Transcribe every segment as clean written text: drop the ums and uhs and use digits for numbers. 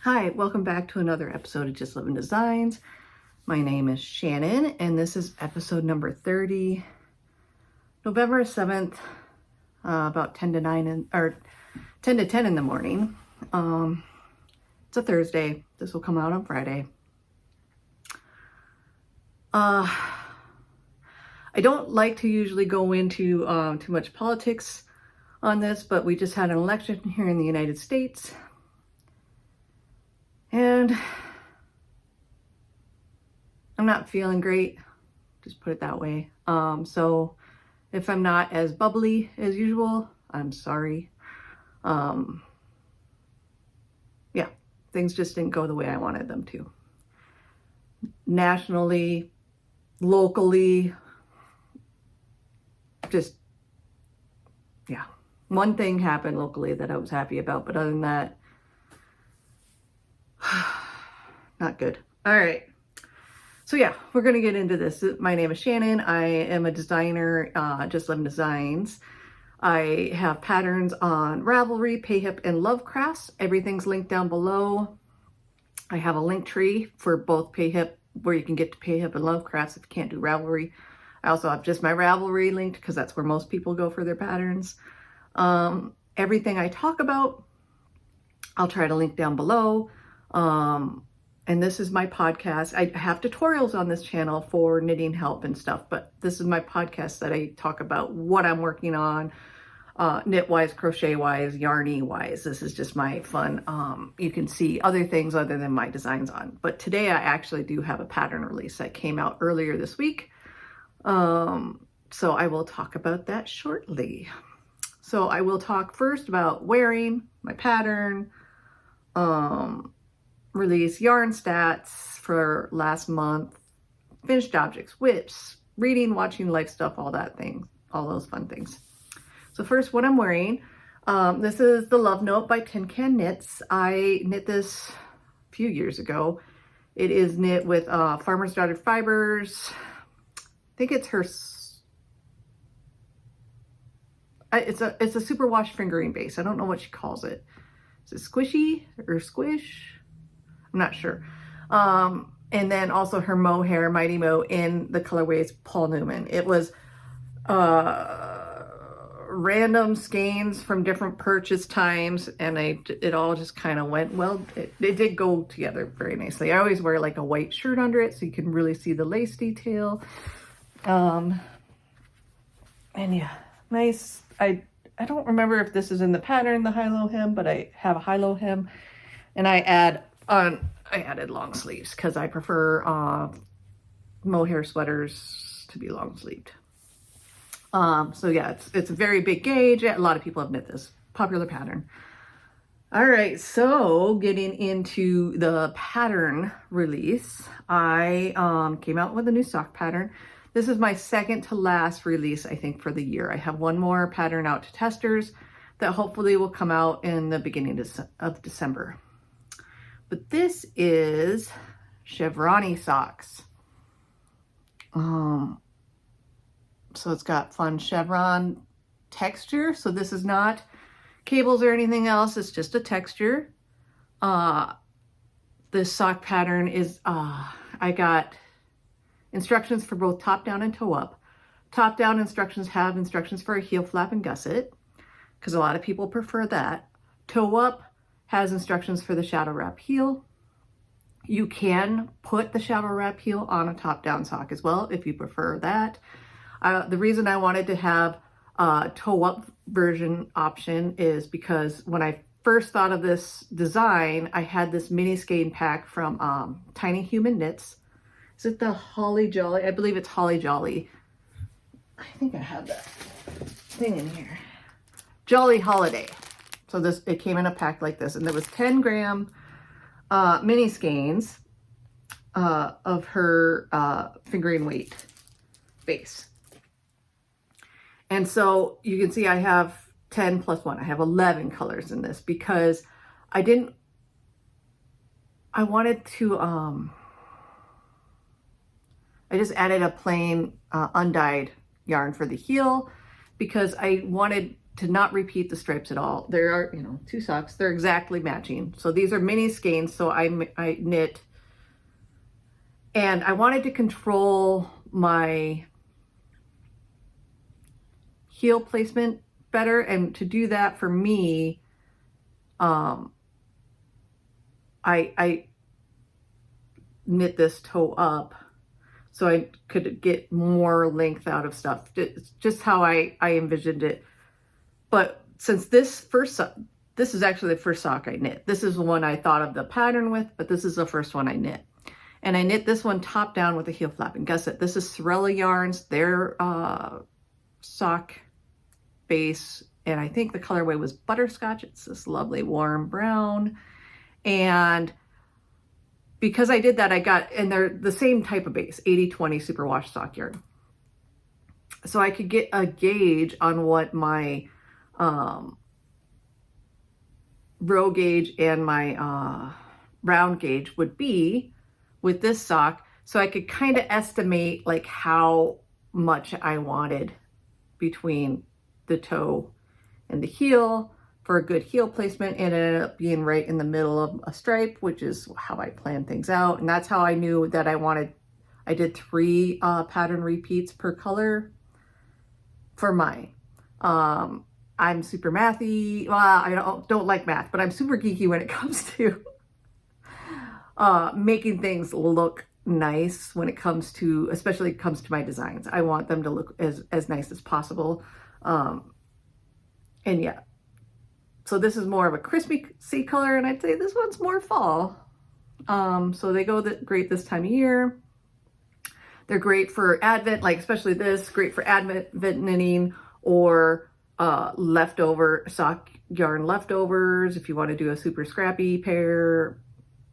Hi, welcome back to another episode of Justlivin Designs. My name is Shannon, and this is episode number 30, November 7th, about 10 to 10 in the morning. It's a Thursday. This will come out on Friday. I don't like to usually go into too much politics on this, but we just had an election here in the United States. And I'm not feeling great, just put it that way. So if I'm not as bubbly as usual, I'm sorry. Yeah, things just didn't go the way I wanted them to. Nationally, locally, just, yeah. One thing happened locally that I was happy about, but other than that, not good. All right. So yeah, we're going to get into this. My name is Shannon. I am a designer, Justlivin Designs. I have patterns on Ravelry, Payhip, and Lovecrafts. Everything's linked down below. I have a link tree for both Payhip, where you can get to Payhip and Lovecrafts if you can't do Ravelry. I also have just my Ravelry linked because that's where most people go for their patterns. Everything I talk about, I'll try to link down below. And this is my podcast. I have tutorials on this channel for knitting help and stuff, but this is my podcast that I talk about what I'm working on, knit-wise, crochet-wise, yarny-wise. This is just my fun. You can see other things other than my designs on. But today I actually do have a pattern release that came out earlier this week. So I will talk about that shortly. So I will talk first about wearing, my pattern, release yarn stats for last month, finished objects, whips, reading, watching, life stuff, all that thing, all those fun things. So first, what I'm wearing, this is the Love Note by Tin Can Knits. I knit this a few years ago. It is knit with Farmer's Daughter fibers. I think it's her, it's a superwash fingering base. I don't know what she calls it. Is it squishy or squish? I'm not sure. And then also her mohair, Mighty Mo, in the colorways Paul Newman. It was random skeins from different purchase times, and it all just kind of went, well, it did go together very nicely. I always wear like a white shirt under it so you can really see the lace detail. And yeah, nice. I don't remember if this is in the pattern, the high-low hem, but I have a high-low hem, and I added long sleeves because I prefer mohair sweaters to be long sleeved. So yeah, it's a very big gauge. A lot of people have knit this popular pattern. All right, so getting into the pattern release, I came out with a new sock pattern. This is my second to last release, I think, for the year. I have one more pattern out to testers that hopefully will come out in the beginning of December. But this is chevrony socks. So it's got fun chevron texture. So this is not cables or anything else. It's just a texture. This sock pattern is, I got instructions for both top down and toe up. Top down instructions have instructions for a heel flap and gusset, because a lot of people prefer that. Toe up has instructions for the shadow wrap heel. You can put the shadow wrap heel on a top down sock as well if you prefer that. The reason I wanted to have a toe up version option is because when I first thought of this design, I had this mini skein pack from Tiny Human Knits. Is it the Holly Jolly? I believe it's Holly Jolly. I think I have that thing in here. Jolly Holiday. So it came in a pack like this, and there was 10 gram mini skeins of her fingering weight base. And so you can see I have 10 plus 1. I have 11 colors in this because I wanted to, I just added a plain undyed yarn for the heel because I wanted to not repeat the stripes at all. There are, you know, 2 socks. They're exactly matching. So these are mini skeins. So I knit, and I wanted to control my heel placement better. And to do that for me, I knit this toe up so I could get more length out of stuff. It's just how I envisioned it. But since this is actually the first sock I knit. This is the one I thought of the pattern with, but this is the first one I knit. And I knit this one top down with a heel flap and gusset. This is Sorella Yarns, their sock base. And I think the colorway was Butterscotch. It's this lovely warm brown. And because I did that, I got, and they're the same type of base, 80/20 superwash sock yarn. So I could get a gauge on what my row gauge and my round gauge would be with this sock. So I could kind of estimate like how much I wanted between the toe and the heel for a good heel placement, and it ended up being right in the middle of a stripe, which is how I planned things out. And that's how I knew that I did 3 pattern repeats per color for mine. I'm super mathy. Well, I don't like math, but I'm super geeky when it comes to making things look nice when it comes to, especially it comes to my designs. I want them to look as nice as possible. And yeah. So this is more of a Christmassy color, and I'd say this one's more fall. So they go great this time of year. They're great for Advent, like especially this, great for Advent knitting or leftover sock yarn leftovers if you want to do a super scrappy pair,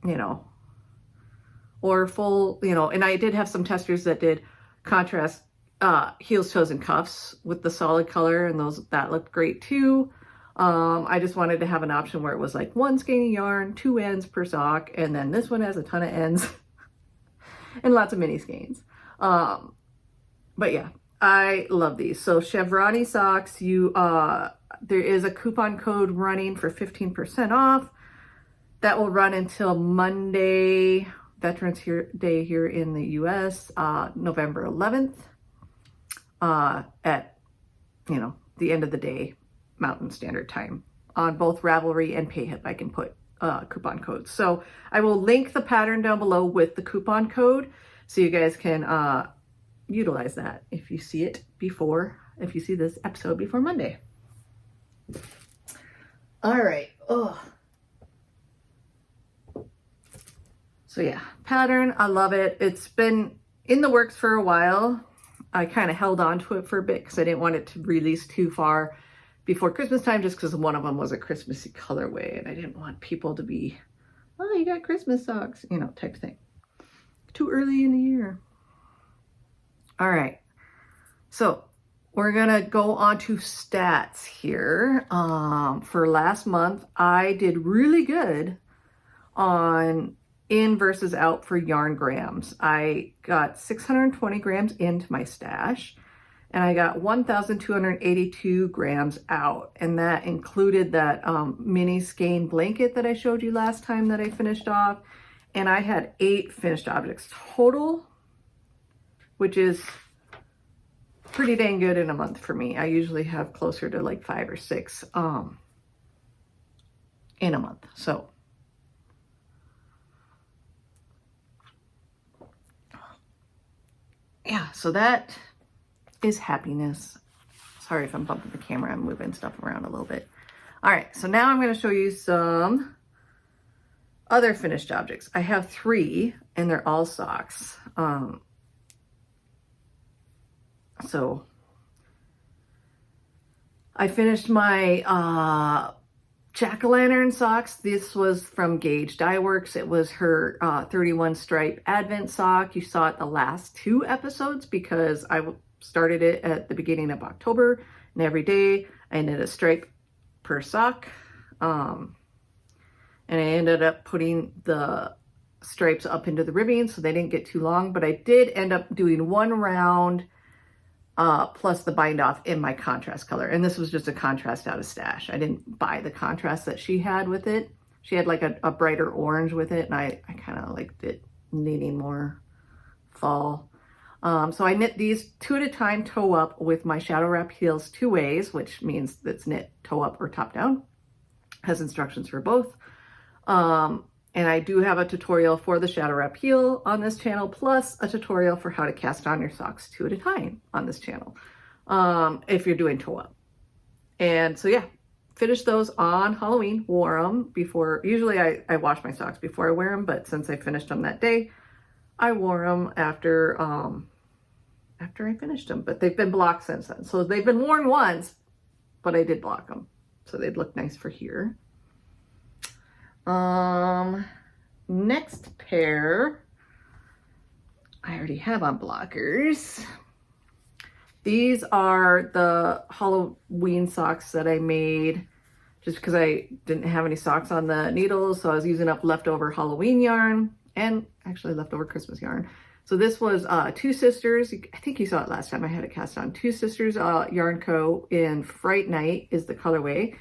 you know, or full, you know. And I did have some testers that did contrast heels, toes, and cuffs with the solid color, and that looked great too. I just wanted to have an option where it was like 1 skein of yarn, 2 ends per sock, and then this one has a ton of ends and lots of mini skeins. But yeah, I love these. So Chevroni socks, there is a coupon code running for 15% off. That will run until Monday, Veterans Day here in the US, November 11th, at, you know, the end of the day, Mountain Standard Time. On both Ravelry and PayHip, I can put coupon codes. So I will link the pattern down below with the coupon code so you guys can utilize that if you see this episode before Monday. All right. Oh. So yeah, pattern, I love it. It's been in the works for a while. I kind of held on to it for a bit because I didn't want it to release too far before Christmas time, just because one of them was a Christmassy colorway, and I didn't want people to be, oh, you got Christmas socks, you know, type thing. Too early in the year. All right. So we're going to go on to stats here. For last month, I did really good on in versus out for yarn grams. I got 620 grams into my stash, and I got 1,282 grams out. And that included that mini skein blanket that I showed you last time that I finished off. And I had 8 finished objects total, which is pretty dang good in a month for me. I usually have closer to like 5 or 6 in a month. So yeah, so that is happiness. Sorry if I'm bumping the camera. I'm moving stuff around a little bit. All right, so now I'm going to show you some other finished objects. I have 3, and they're all socks. So I finished my jack-o'-lantern socks. This was from Gauge Dye Works. It was her 31 stripe Advent sock. You saw it the last 2 episodes because I started it at the beginning of October, and every day I knit a stripe per sock. And I ended up putting the stripes up into the ribbing so they didn't get too long, but I did end up doing 1 round plus the bind off in my contrast color. And this was just a contrast out of stash. I didn't buy the contrast that she had with it. She had like a brighter orange with it, and I kind of liked it needing more fall. So I knit these 2 at a time toe up with my shadow wrap heels 2 ways, which means it's knit toe up or top down. Has instructions for both. And I do have a tutorial for the shadow wrap heel on this channel, plus a tutorial for how to cast on your socks 2 at a time on this channel, if you're doing toe up. And so yeah, finished those on Halloween, wore them before. Usually I wash my socks before I wear them, but since I finished them that day, I wore them after I finished them. But they've been blocked since then. So they've been worn once, but I did block them. So they'd look nice for here. Next pair, I already have on blockers. These are the Halloween socks that I made just because I didn't have any socks on the needles. So I was using up leftover Halloween yarn and actually leftover Christmas yarn. So this was Two Sisters. I think you saw it last time I had it cast on. Two Sisters Yarn Co. in Fright Night is the colorway.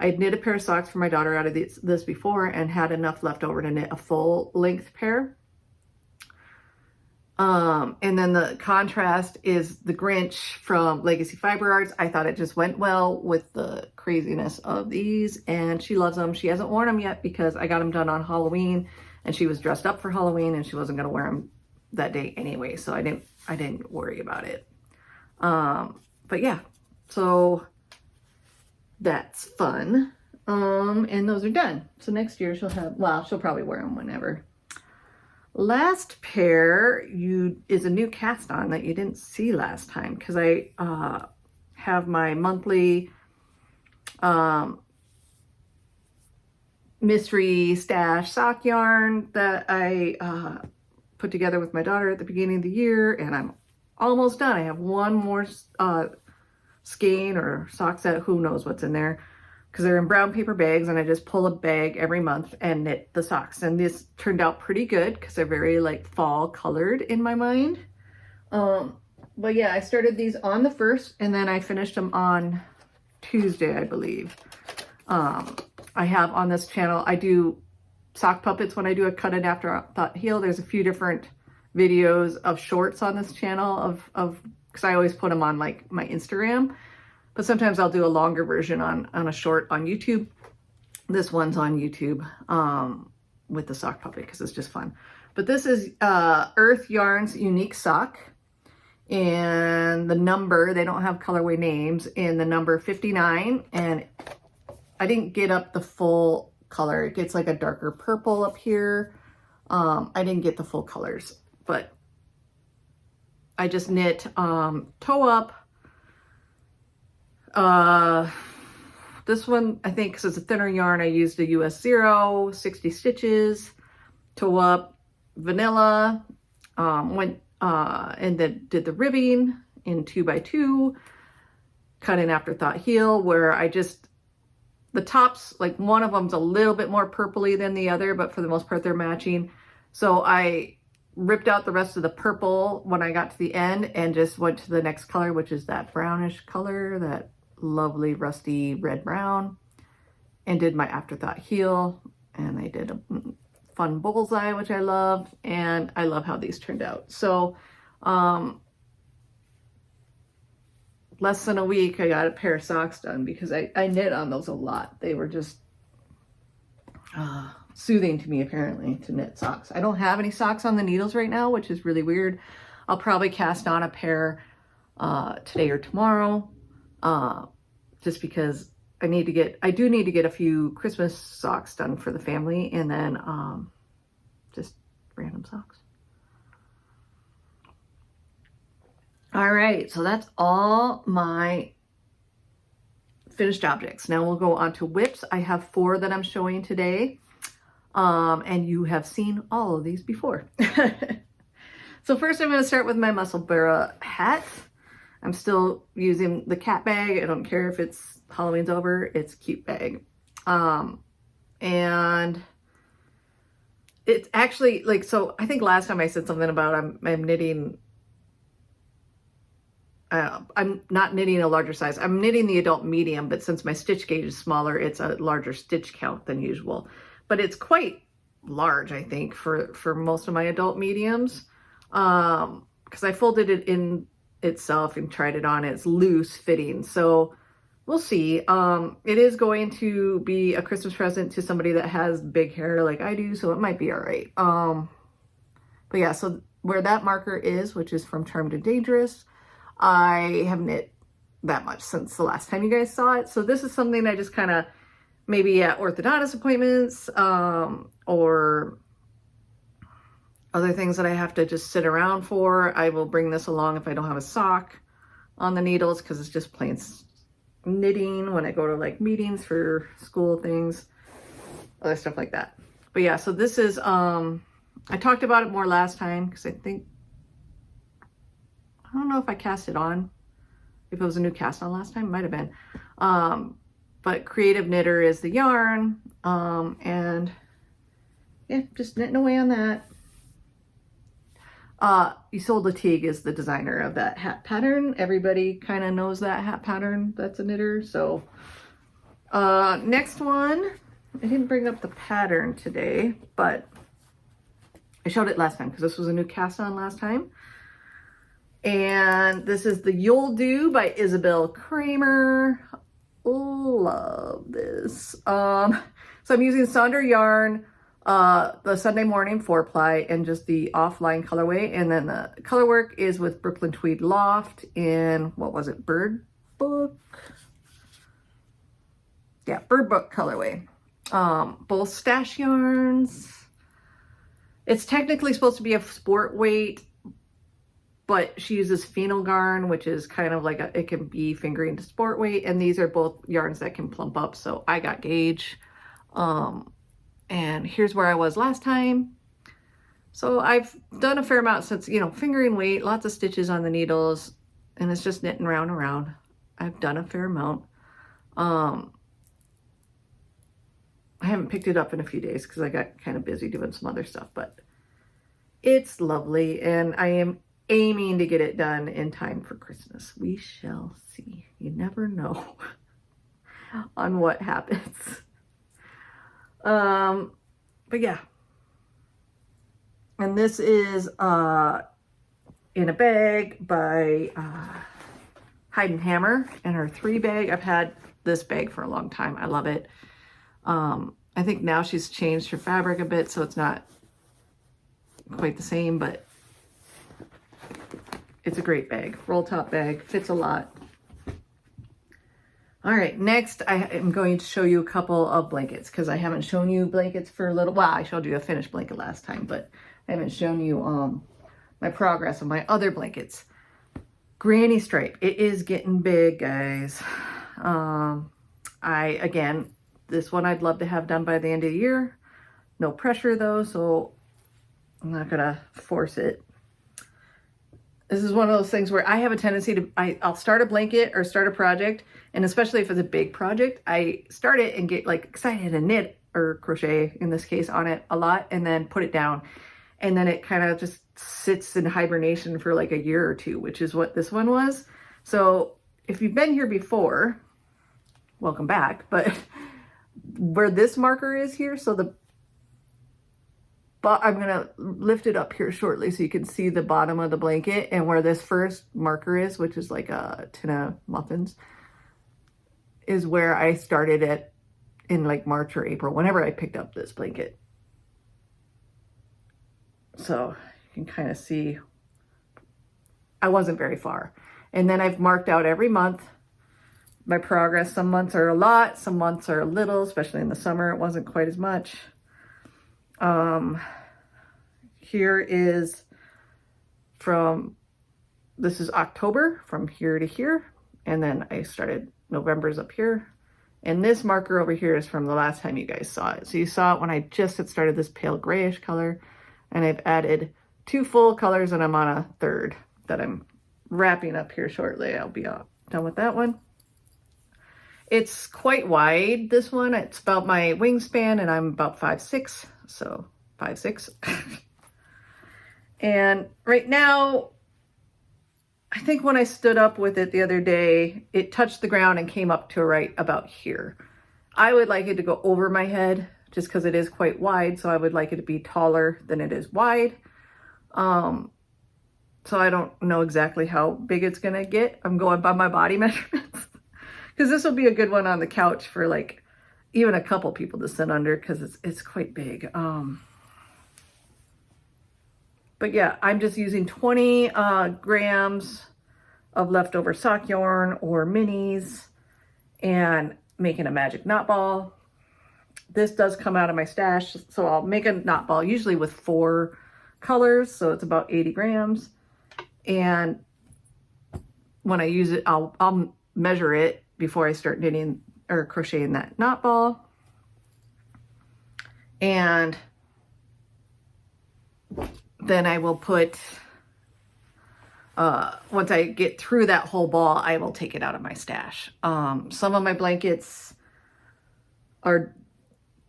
I had knit a pair of socks for my daughter out of this before and had enough left over to knit a full length pair. And then the contrast is the Grinch from Legacy Fiber Arts. I thought it just went well with the craziness of these, and she loves them. She hasn't worn them yet because I got them done on Halloween and she was dressed up for Halloween and she wasn't going to wear them that day anyway. So I didn't worry about it. But yeah, so that's fun. And those are done. So next year she'll probably wear them whenever. Last pair is a new cast on that you didn't see last time because I have my monthly mystery stash sock yarn that I put together with my daughter at the beginning of the year, and I'm almost done. I have one more skein or sock set, who knows what's in there, because they're in brown paper bags, and I just pull a bag every month and knit the socks. And this turned out pretty good because they're very like fall colored in my mind. But yeah, I started these on the 1st and then I finished them on Tuesday, I believe. I have on this channel, I do sock puppets when I do a cut and afterthought heel. There's a few different videos of shorts on this channel because I always put them on like my Instagram. But sometimes I'll do a longer version on a short on YouTube. This one's on YouTube with the sock puppet because it's just fun. But this is Earth Yarns Unique Sock. And the number, they don't have colorway names, in the number 59. And I didn't get up the full color. It gets like a darker purple up here. I didn't get the full colors, but I just knit toe up. This one, I think, because it's a thinner yarn, I used a US 0, 60 stitches, toe up, vanilla, went and then did the ribbing in 2x2, cut an afterthought heel where the tops, like one of them's a little bit more purpley than the other, but for the most part they're matching. So I ripped out the rest of the purple when I got to the end and just went to the next color, which is that brownish color, that lovely rusty red brown, and did my afterthought heel. And I did a fun bullseye, which I loved, and I love how these turned out. So less than a week I got a pair of socks done because I knit on those a lot. They were just soothing to me, apparently, to knit socks. I don't have any socks on the needles right now, which is really weird. I'll probably cast on a pair today or tomorrow, just because I do need to get a few Christmas socks done for the family, and then just random socks. All right, so that's all my finished objects. Now we'll go on to whips. I have 4 that I'm showing today, and you have seen all of these before. So first I'm going to start with my Muscle Bearer hat. I'm still using the cat bag. I don't care if it's Halloween's over, it's a cute bag. And it's actually like, so I think last time I said something about I'm knitting I'm not knitting a larger size. I'm knitting the adult medium, but since my stitch gauge is smaller, it's a larger stitch count than usual. But it's quite large, I think, for most of my adult mediums. Because I folded it in itself and tried it on. It's loose fitting. So we'll see. It is going to be a Christmas present to somebody that has big hair like I do, so it might be all right. But yeah, so where that marker is, which is from Charmed and Dangerous, I haven't knit that much since the last time you guys saw it. So this is something I just kind of, maybe at orthodontist appointments, or other things that I have to just sit around for. I will bring this along if I don't have a sock on the needles, because it's just plain knitting when I go to like meetings for school things, other stuff like that. But yeah, so this is, I talked about it more last time because I don't know if I cast it on, if it was a new cast on last time, it might have been. But Creative Knitter is the yarn, and yeah, just knitting away on that. Isolde Teague is the designer of that hat pattern. Everybody kind of knows that hat pattern that's a knitter. So next one, I didn't bring up the pattern today, but I showed it last time because this was a new cast on last time. And this is the You'll Do by Isabel Kramer. Love this. So I'm using Sonder yarn, the Sunday Morning 4-ply, and just the offline colorway. And then the color work is with Brooklyn Tweed Loft in, what was it, Bird Book? Yeah, Bird Book colorway. Both stash yarns. It's technically supposed to be a sport weight, but she uses phenol yarn, which is kind of like it can be fingering to sport weight. And these are both yarns that can plump up. So I got gauge. And here's where I was last time. So I've done a fair amount since, fingering weight, lots of stitches on the needles, and it's just knitting round and round. I've done a fair amount. I haven't picked it up in a few days because I got kind of busy doing some other stuff, but it's lovely. And I am aiming to get it done in time for Christmas. We shall see. You never know on what happens. But yeah. And this is in a bag by Hide and Hammer, and her 3 bag. I've had this bag for a long time. I love it. I think now she's changed her fabric a bit, so it's not quite the same, but it's a great bag. Roll top bag, fits a lot. All right, next I am going to show you a couple of blankets because I haven't shown you blankets for a little while. I showed you a finished blanket last time, but I haven't shown you my progress on my other blankets. Granny stripe, it is getting big, guys. Again, this one I'd love to have done by the end of the year. No pressure though, so I'm not gonna force it. This is one of those things where I have a tendency to, I'll start a blanket or start a project, and especially if it's a big project, I start it and get like excited and knit or crochet in this case on it a lot, and then put it down. And then it kind of just sits in hibernation for like a year or two, which is what this one was. So if you've been here before, welcome back. But where this marker is here, so I'm going to lift it up here shortly so you can see the bottom of the blanket, and where this first marker is, which is like a tin of muffins, is where I started it in like March or April, whenever I picked up this blanket. So you can kind of see I wasn't very far. And then I've marked out every month my progress. Some months are a lot, some months are a little, especially in the summer. It wasn't quite as much. Here is this is October from here to here. And then I started November's up here. And this marker over here is from the last time you guys saw it. So you saw it when I just had started this pale grayish color, and I've added 2 full colors, and I'm on a 3rd that I'm wrapping up here shortly. I'll be done with that one. It's quite wide, this one. It's about my wingspan, and I'm about 5'6", so 5'6". And right now, I think when I stood up with it the other day, it touched the ground and came up to right about here. I would like it to go over my head just because it is quite wide. So I would like it to be taller than it is wide. So I don't know exactly how big it's going to get. I'm going by my body measurements because this will be a good one on the couch for like even a couple people to sit under because it's quite big. But yeah, I'm just using 20 grams of leftover sock yarn or minis and making a magic knot ball. This does come out of my stash, so I'll make a knot ball usually with 4 colors, so it's about 80 grams. And when I use it, I'll measure it before I start knitting or crocheting that knot ball. And then I will put, once I get through that whole ball, I will take it out of my stash. Some of my blankets are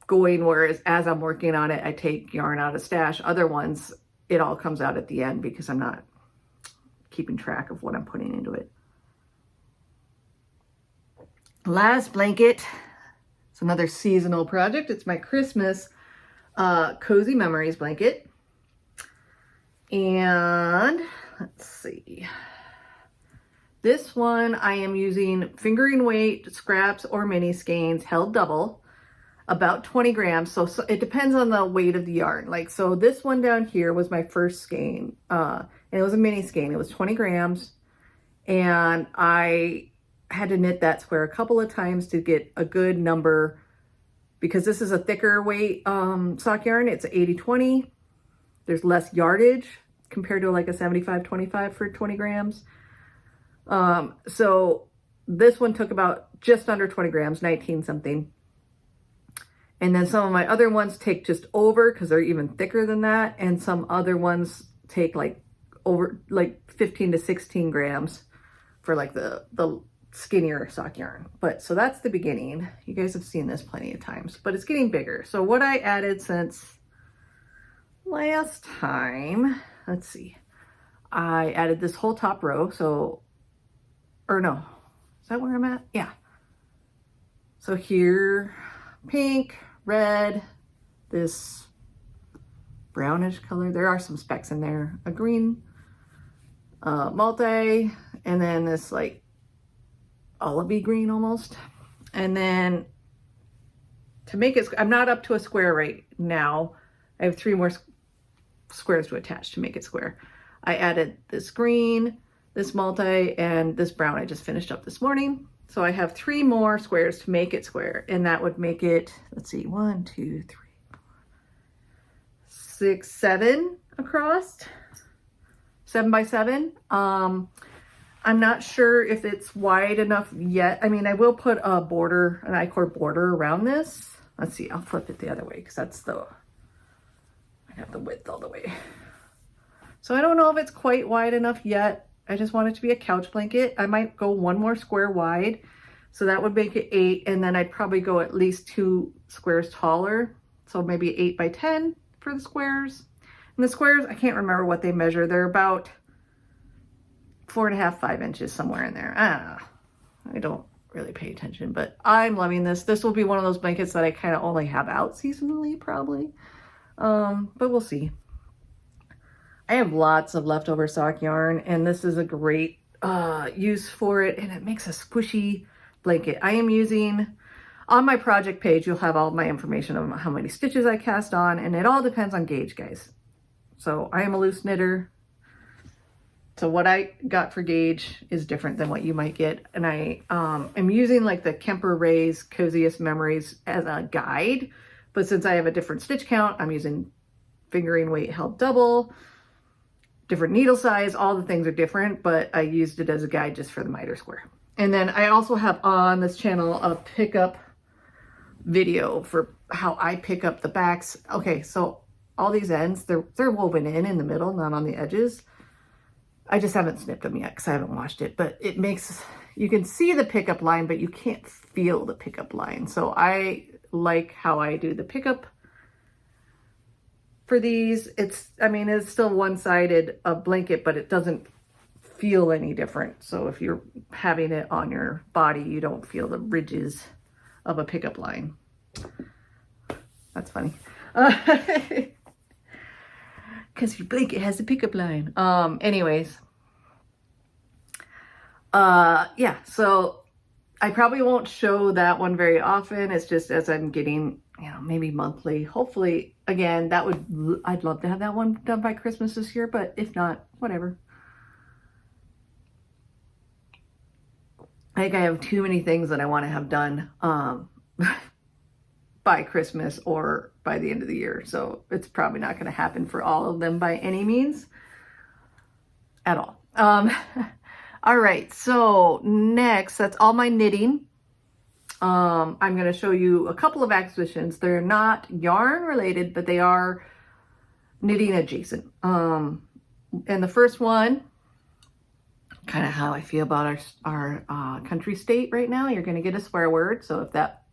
going where as I'm working on it, I take yarn out of stash. Other ones, it all comes out at the end because I'm not keeping track of what I'm putting into it. Last blanket, it's another seasonal project. It's my Christmas Cozy Memories blanket. And let's see. This one I am using fingering weight scraps or mini skeins held double, about 20 grams. So it depends on the weight of the yarn. Like, so this one down here was my first skein. And it was a mini skein. It was 20 grams. And I had to knit that square a couple of times to get a good number because this is a thicker weight sock yarn. It's 80-20. There's less yardage compared to like a 75-25 for 20 grams. So this one took about just under 20 grams, 19 something. And then some of my other ones take just over because they're even thicker than that. And some other ones take like over like 15 to 16 grams for like the skinnier sock yarn. But so that's the beginning. You guys have seen this plenty of times, but it's getting bigger. So what I added since last time, let's see, I added this whole top row. So, or no, is that where I'm at? Yeah. So here, pink, red, this brownish color. There are some specks in there. A green multi, and then this like olivey green almost. And then to make it, I'm not up to a square right now. I have 3 more squares to attach to make it square. I added this green, this multi, and this brown I just finished up this morning. So I have 3 more squares to make it square, and that would make it, let's see, 1, 2, 3, 4, 6, 7 across, 7 by 7. I'm not sure if it's wide enough yet. I mean, I will put a border, an I-cord border around this. Let's see, I'll flip it the other way because that's I have the width all the way. So I don't know if it's quite wide enough yet. I just want it to be a couch blanket. I might go 1 more square wide. So that would make it 8. And then I'd probably go at least 2 squares taller. So maybe 8 by 10 for the squares. And the squares, I can't remember what they measure. They're about 4.5, 5 inches, somewhere in there. I don't really pay attention, but I'm loving this. This will be one of those blankets that I kind of only have out seasonally, probably. But we'll see. I have lots of leftover sock yarn, and this is a great use for it, and it makes a squishy blanket. I am using, on my project page, you'll have all my information on how many stitches I cast on, and it all depends on gauge, guys. So I am a loose knitter. So what I got for gauge is different than what you might get. And I am using like the Kemper Ray's Coziest Memories as a guide. But since I have a different stitch count, I'm using fingering weight held double, different needle size, all the things are different, but I used it as a guide just for the miter square. And then I also have on this channel a pickup video for how I pick up the backs. Okay, so all these ends, they're woven in the middle, not on the edges. I just haven't snipped them yet because I haven't washed it, but it makes, you can see the pickup line, but you can't feel the pickup line. So I like how I do the pickup for these. It's, I mean, it's still one-sided blanket, but it doesn't feel any different. So if you're having it on your body, you don't feel the ridges of a pickup line. That's funny. Because your blanket has a pickup line. Anyways. Yeah, so I probably won't show that one very often. It's just as I'm getting, maybe monthly. Hopefully, again, I'd love to have that one done by Christmas this year, but if not, whatever. I think I have too many things that I want to have done by Christmas or by the end of the year. So it's probably not going to happen for all of them by any means at all. All right, so next, that's all my knitting. I'm going to show you a couple of acquisitions. They're not yarn related, but they are knitting adjacent. And the first one, kind of how I feel about our country state right now. You're going to get a swear word. So if that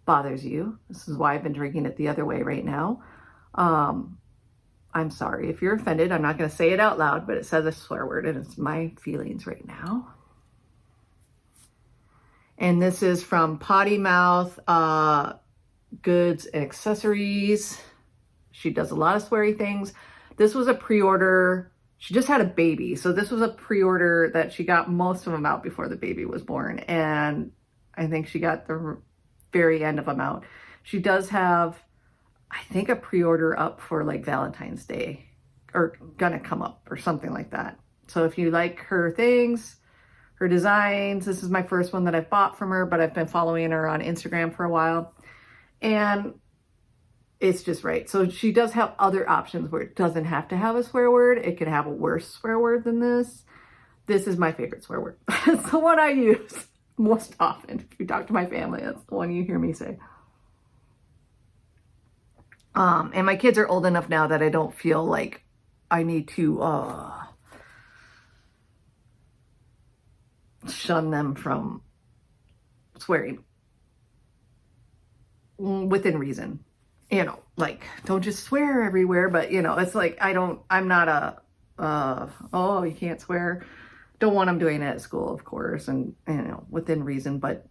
bothers you, this is why I've been drinking it the other way right now. I'm sorry if you're offended. I'm not going to say it out loud, but it says a swear word and it's my feelings right now. And this is from Potty Mouth Goods and Accessories. She does a lot of sweary things. This was a pre-order. She just had a baby. So this was a pre-order that she got most of them out before the baby was born. And I think she got the very end of them out. She does have, I think, a pre-order up for like Valentine's Day, or gonna come up or something like that. So if you like her things, her designs, this is my first one that I've bought from her, but I've been following her on Instagram for a while and it's just right. So she does have other options where it doesn't have to have a swear word. It can have a worse swear word than this. This is my favorite swear word. It's the one I use most often. If you talk to my family, that's the one you hear me say. And my kids are old enough now that I don't feel like I need to shun them from swearing within reason. Like, don't just swear everywhere, but it's like, I'm not oh, you can't swear. Don't want them doing it at school, of course, and within reason, but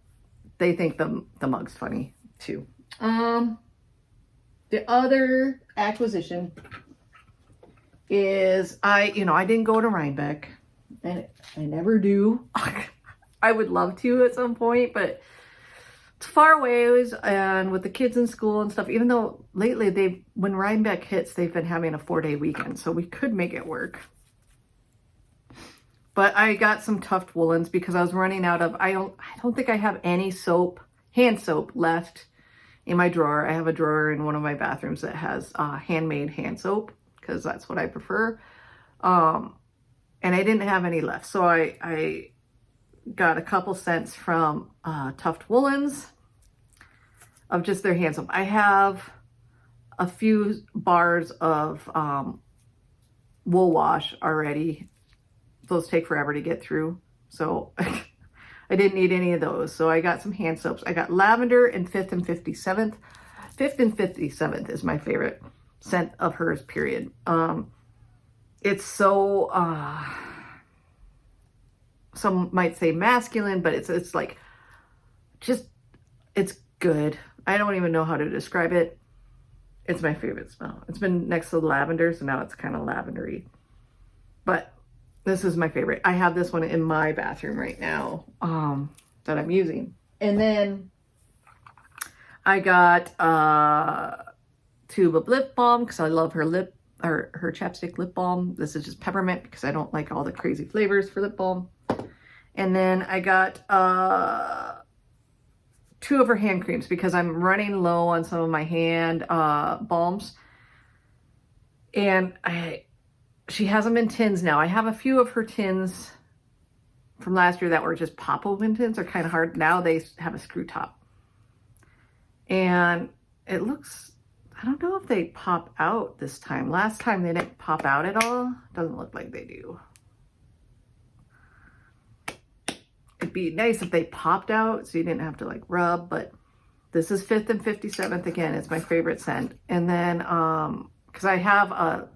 they think the mug's funny too. The other acquisition is I didn't go to Rhinebeck, and I never do. I would love to at some point, but it's far away, and with the kids in school and stuff, even though lately when Rhinebeck hits, they've been having a 4-day weekend, so we could make it work. But I got some Tuft woolens because I was running out of, I don't think I have any hand soap left in my drawer. I have a drawer in one of my bathrooms that has handmade hand soap because that's what I prefer. And I didn't have any left. So I got a couple cents from Tuft Woolens of just their hand soap. I have a few bars of wool wash already. Those take forever to get through. So I didn't need any of those. So I got some hand soaps. I got lavender and 5th and 57th. 5th and 57th is my favorite scent of hers, period. It's so, some might say masculine, but it's like, just, it's good. I don't even know how to describe it. It's my favorite smell. It's been next to lavender, so now it's kind of lavendery. But this is my favorite. I have this one in my bathroom right now that I'm using. And then I got a tube of lip balm because I love her her chapstick lip balm. This is just peppermint because I don't like all the crazy flavors for lip balm. And then I got 2 of her hand creams because I'm running low on some of my hand balms. And she has them in tins now. I have a few of her tins from last year that were just pop open tins. They're kind of hard. Now they have a screw top. And it looks, I don't know if they pop out this time. Last time they didn't pop out at all. Doesn't look like they do. It'd be nice if they popped out so you didn't have to like rub, but this is 5th and 57th again. It's my favorite scent. And then, cause I have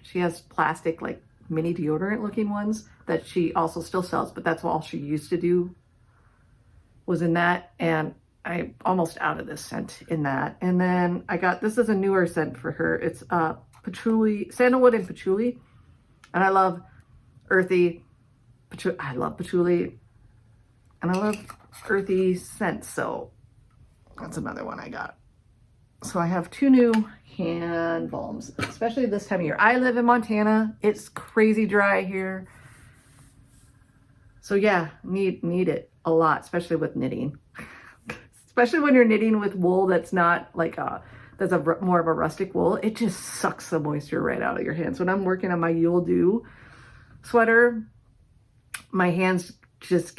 she has plastic like mini deodorant looking ones that she also still sells, but that's all she used to do was in that. And I'm almost out of this scent in that. And then I got, this is a newer scent for her. It's patchouli, sandalwood and patchouli. And I love earthy, I love patchouli and I love earthy scents. So that's another one I got. So I have 2 new hand balms, especially this time of year. I live in Montana. It's crazy dry here. So yeah, need it a lot, especially with knitting. Especially when you're knitting with wool that's not like that's more of a rustic wool. It just sucks the moisture right out of your hands. When I'm working on my You'll Do sweater, my hands just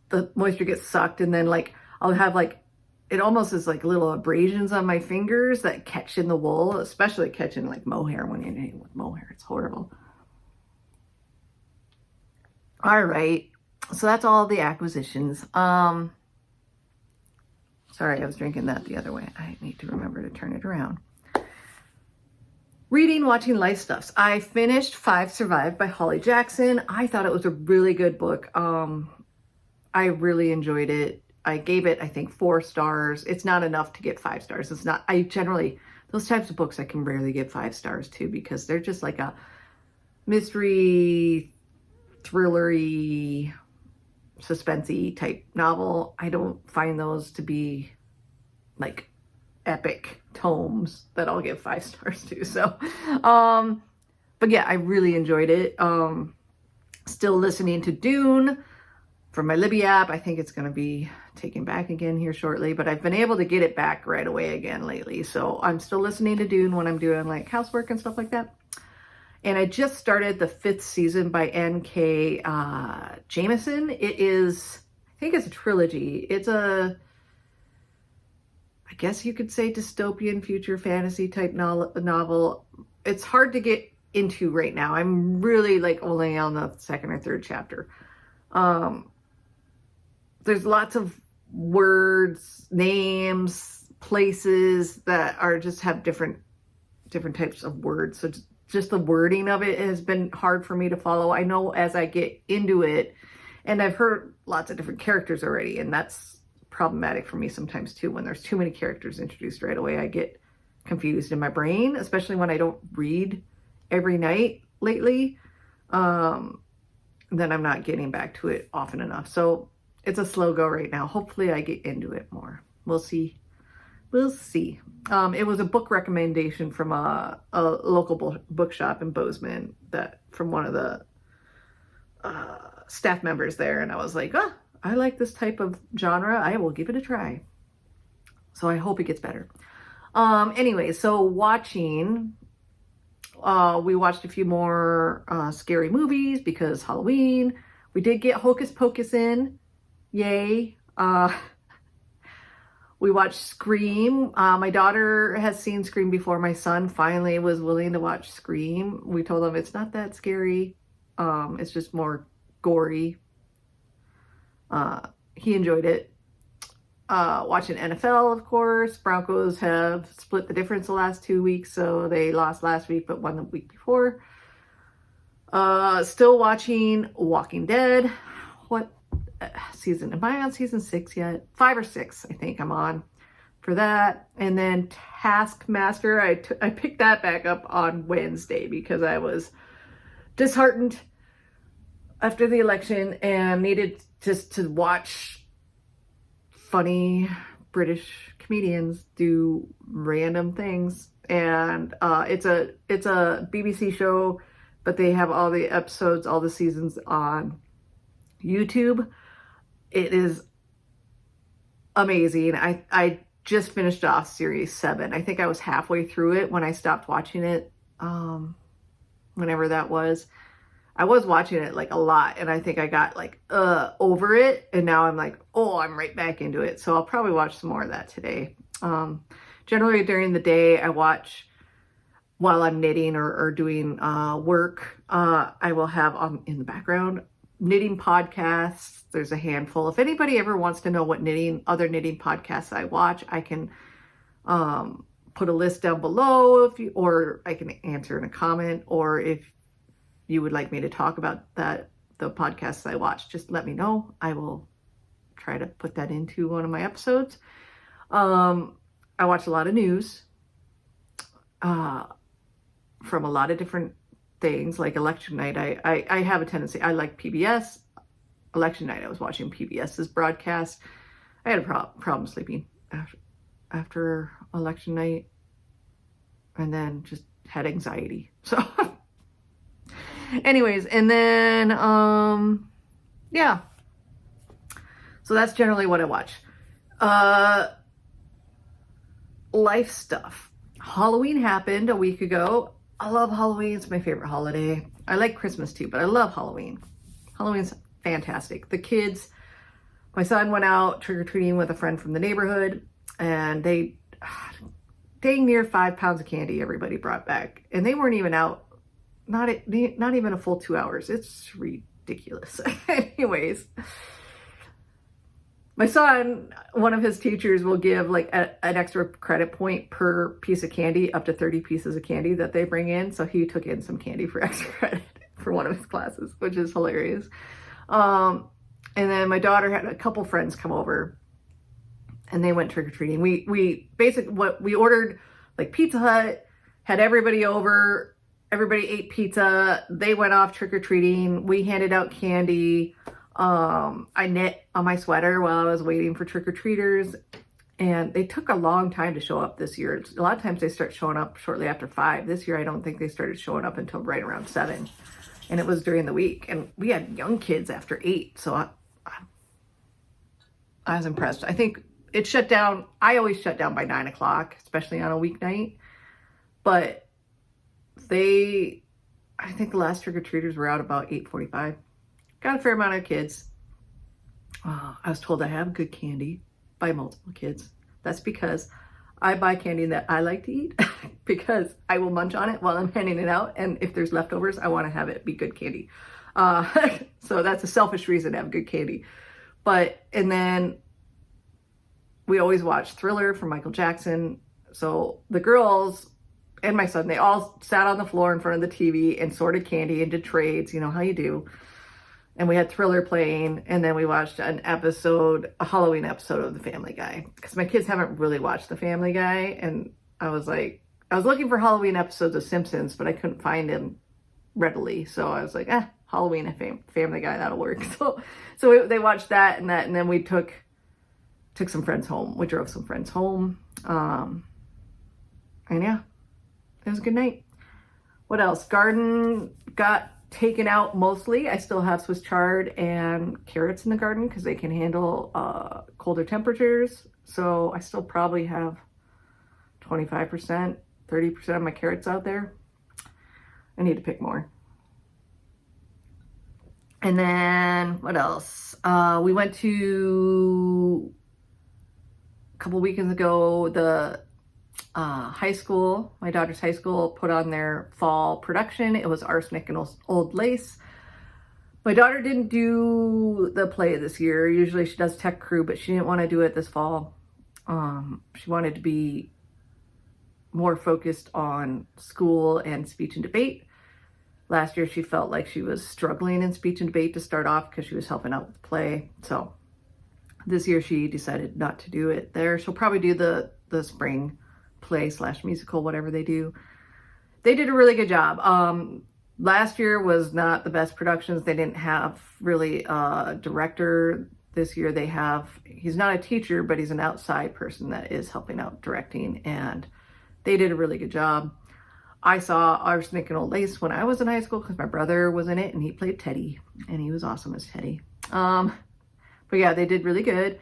the moisture gets sucked, and then like I'll have like, it almost is like little abrasions on my fingers that catch in the wool, especially catching like mohair when you're knitting with mohair. It's horrible. All right. So that's all the acquisitions. Sorry, I was drinking that the other way. I need to remember to turn it around. Reading, watching life stuffs. I finished 5 Survived by Holly Jackson. I thought it was a really good book. I really enjoyed it. I gave it, I think, 4 stars. It's not enough to get 5 stars. It's not, I generally, those types of books I can rarely give 5 stars to because they're just like a mystery, thrillery, suspensey type novel. I don't find those to be like epic tomes that I'll give 5 stars to. So, but yeah, I really enjoyed it. Still listening to Dune from my Libby app. I think it's going to be taken back again here shortly, but I've been able to get it back right away again lately. So I'm still listening to Dune when I'm doing like housework and stuff like that. And I just started the 5th season by N.K. Jemisin. It is, I think it's a trilogy. It's a, I guess you could say dystopian future fantasy type novel. It's hard to get into right now. I'm really like only on the 2nd or 3rd chapter. There's lots of words, names, places that are just have different types of words. So just the wording of it has been hard for me to follow. I know as I get into it, and I've heard lots of different characters already, and that's problematic for me sometimes too. When there's too many characters introduced right away, I get confused in my brain, especially when I don't read every night lately. Then I'm not getting back to it often enough. So it's a slow go right now. Hopefully I get into it more. We'll see. We'll see. It was a book recommendation from a local bookshop in Bozeman, that from one of the staff members there. And I was like, oh, I like this type of genre. I will give it a try. So I hope it gets better. Anyway, so watching, we watched a few more scary movies because Halloween. We did get Hocus Pocus in. Yay. We watched Scream. My daughter has seen Scream before. My son finally was willing to watch Scream. We told him it's not that scary. It's just more gory. He enjoyed it. Watching NFL, of course. Broncos have split the difference the last 2 weeks, so they lost last week but won the week before. Still watching Walking Dead. What season? Am I on season 6 yet? 5 or 6, I think I'm on for that. And then Taskmaster, I picked that back up on Wednesday because I was disheartened after the election and needed just to watch funny British comedians do random things. And it's a BBC show, but they have all the episodes, all the seasons on YouTube. It is amazing. I just finished off series 7. I think I was halfway through it when I stopped watching it. Whenever that was. I was watching it like a lot, and I think I got like over it, and now I'm like, oh, I'm right back into it. So I'll probably watch some more of that today. Generally during the day, I watch while I'm knitting or doing work. I will have in the background knitting podcasts. There's a handful. If anybody ever wants to know what other knitting podcasts I watch, I can put a list down below, or I can answer in a comment, or if you would like me to talk about the podcasts I watched, just let me know. I will try to put that into one of my episodes. I watch a lot of news from a lot of different things, like election night. I have a tendency, I like PBS. Election night, I was watching PBS's broadcast. I had a problem sleeping after election night, and then just had anxiety. So anyways, and then yeah, so that's generally what I watch. Life stuff. Halloween happened a week ago. I love Halloween. It's my favorite holiday. I like Christmas too, but I love Halloween. Halloween's fantastic. The kids, my son went out trick-or-treating with a friend from the neighborhood, and they dang near 5 pounds of candy everybody brought back, and they weren't even out, not even a full 2 hours. It's ridiculous. Anyways, my son, one of his teachers will give like an extra credit point per piece of candy, up to 30 pieces of candy that they bring in. So he took in some candy for extra credit for one of his classes, which is hilarious. And then my daughter had a couple friends come over, and they went trick-or-treating. We basically, we ordered like Pizza Hut, had everybody over, everybody ate pizza, they went off trick-or-treating, we handed out candy. I knit on my sweater while I was waiting for trick-or-treaters, and they took a long time to show up this year. A lot of times they start showing up shortly after 5. This year I don't think they started showing up until right around 7, and it was during the week, and we had young kids after 8, so I was impressed. I think it shut down. I always shut down by 9 o'clock, especially on a weeknight. But I think the last trick-or-treaters were out about 8:45. Got a fair amount of kids. I was told I have good candy by multiple kids. That's because I buy candy that I like to eat because I will munch on it while I'm handing it out. And if there's leftovers, I want to have it be good candy. So that's a selfish reason to have good candy. And then we always watch Thriller from Michael Jackson. So the girls and my son, they all sat on the floor in front of the TV and sorted candy and did trades, you know how you do. And we had Thriller playing, and then we watched a Halloween episode of The Family Guy. Because my kids haven't really watched The Family Guy, and I was looking for Halloween episodes of Simpsons, but I couldn't find them readily. So I was like, Halloween and Family Guy, that'll work. So they watched that, and then we took some friends home. We drove some friends home. And yeah, it was a good night. What else? Garden got taken out mostly. I still have Swiss chard and carrots in the garden because they can handle colder temperatures. So I still probably have 25%, 30% of my carrots out there. I need to pick more. And then what else? We went to a couple weekends ago, the high school, my daughter's high school, put on their fall production. It was Arsenic and Old Lace. My daughter didn't do the play this year. Usually she does tech crew, but she didn't want to do it this fall. She wanted to be more focused on school and speech and debate. Last year she felt like she was struggling in speech and debate to start off because she was helping out with the play. So this year she decided not to do it there. She'll probably do the spring play / musical, whatever they do. They did a really good job. Last year was not the best productions. They didn't have really a director. This year he's not a teacher, but he's an outside person that is helping out directing, and they did a really good job. I saw Arsenic and Old Lace when I was in high school because my brother was in it and he played Teddy, and he was awesome as Teddy. But yeah, they did really good.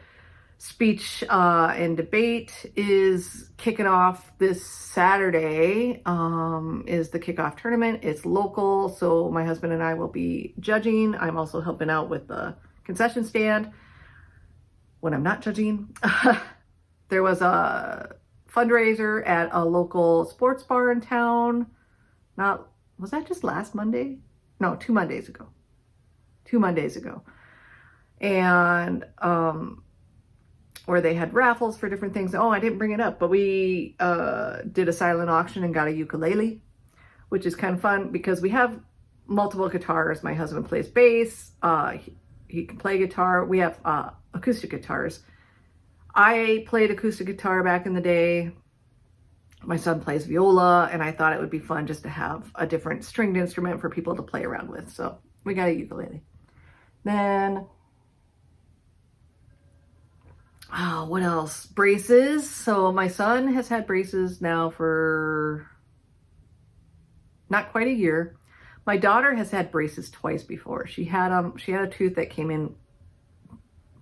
Speech and debate is kicking off this Saturday, is the kickoff tournament. It's local, so my husband and I will be judging. I'm also helping out with the concession stand when I'm not judging. There was a fundraiser at a local sports bar in town. Was that just last Monday? No, 2 Mondays ago. 2 Mondays ago. And where they had raffles for different things. Oh, I didn't bring it up, but we did a silent auction and got a ukulele, which is kind of fun because we have multiple guitars. My husband plays bass. He can play guitar. We have acoustic guitars. I played acoustic guitar back in the day. My son plays viola, and I thought it would be fun just to have a different stringed instrument for people to play around with. So we got a ukulele. Then, what else? Braces. So my son has had braces now for not quite a year. My daughter has had braces twice before. She had a tooth that came in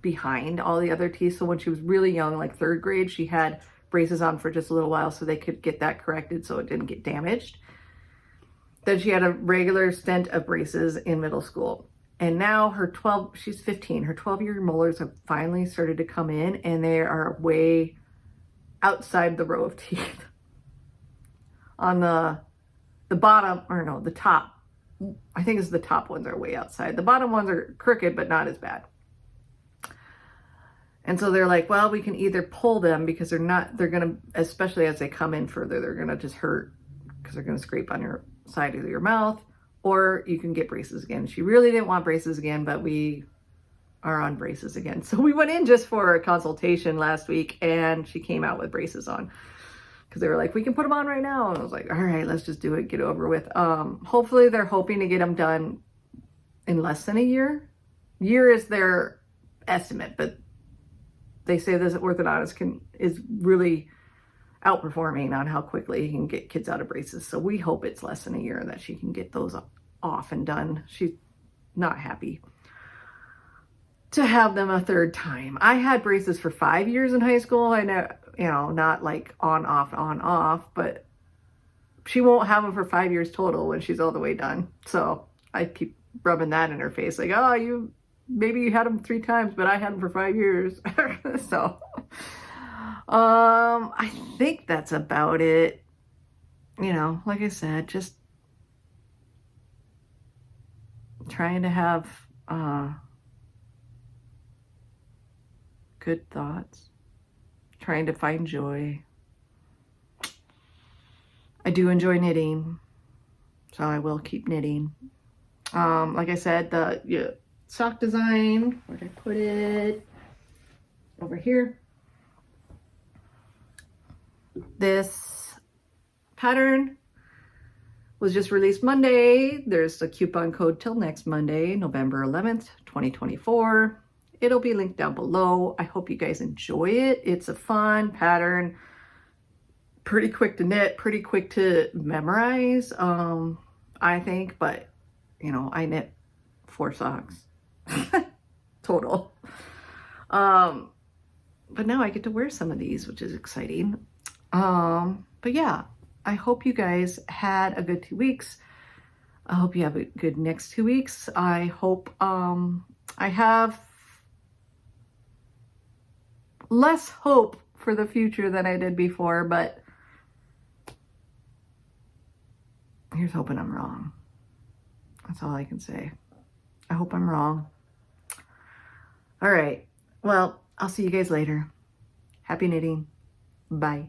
behind all the other teeth. So when she was really young, like 3rd grade, she had braces on for just a little while so they could get that corrected so it didn't get damaged. Then she had a regular stint of braces in middle school. And now she's 15, her 12-year molars have finally started to come in, and they are way outside the row of teeth. On the bottom, or no, the top, I think it's the top ones are way outside. The bottom ones are crooked, but not as bad. And so they're like, well, we can either pull them because they're going to, especially as they come in further, they're going to just hurt because they're going to scrape on your side of your mouth, or you can get braces again. She really didn't want braces again, but we are on braces again. So we went in just for a consultation last week, and she came out with braces on because they were like, we can put them on right now. And I was like, all right, let's just do it, get it over with. Hopefully they're hoping to get them done in less than a year. Year is their estimate, but they say this orthodontist is really outperforming on how quickly he can get kids out of braces. So we hope it's less than a year that she can get those off and done. She's not happy to have them a 3rd time. I had braces for 5 years in high school. I know, not like on, off, but she won't have them for 5 years total when she's all the way done. So I keep rubbing that in her face. Like, oh, maybe you had them 3 times, but I had them for 5 years. So, I think that's about it. Like I said, just trying to have, good thoughts, trying to find joy. I do enjoy knitting, so I will keep knitting. Like I said, the sock design, where did I put it? Over here. This pattern was just released Monday. There's a coupon code till next Monday, November 11th, 2024. It'll be linked down below. I hope you guys enjoy it. It's a fun pattern. Pretty quick to knit, pretty quick to memorize, I think. But, I knit 4 socks total. But now I get to wear some of these, which is exciting. But yeah, I hope you guys had a good 2 weeks. I hope you have a good next 2 weeks. I hope I have less hope for the future than I did before, but here's hoping I'm wrong. That's all I can say. I hope I'm wrong. All right. Well, I'll see you guys later. Happy knitting. Bye.